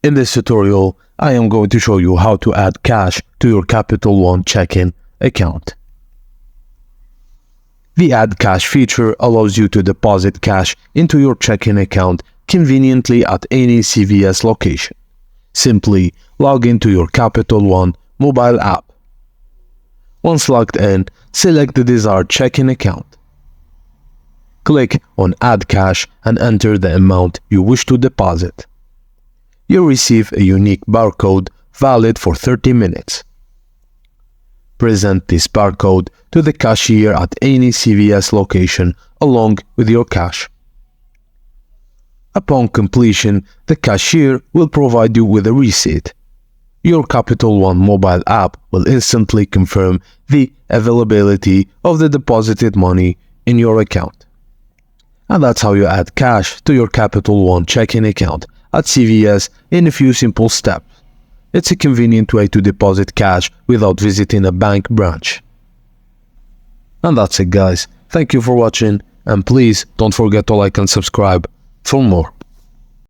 In this tutorial, I am going to show you how to add cash to your Capital One checking account. The Add Cash feature allows you to deposit cash into your checking account conveniently at any CVS location. Simply log into your Capital One mobile app. Once logged in, select the desired checking account. Click on Add Cash and enter the amount you wish to deposit. You'll receive a unique barcode valid for 30 minutes. Present this barcode to the cashier at any CVS location along with your cash. Upon completion, the cashier will provide you with a receipt. Your Capital One mobile app will instantly confirm the availability of the deposited money in your account. And that's how you add cash to your Capital One checking account at CVS in a few simple steps. It's a convenient way to deposit cash without visiting a bank branch. And that's it, guys. Thank you for watching, and please don't forget to like and subscribe for more.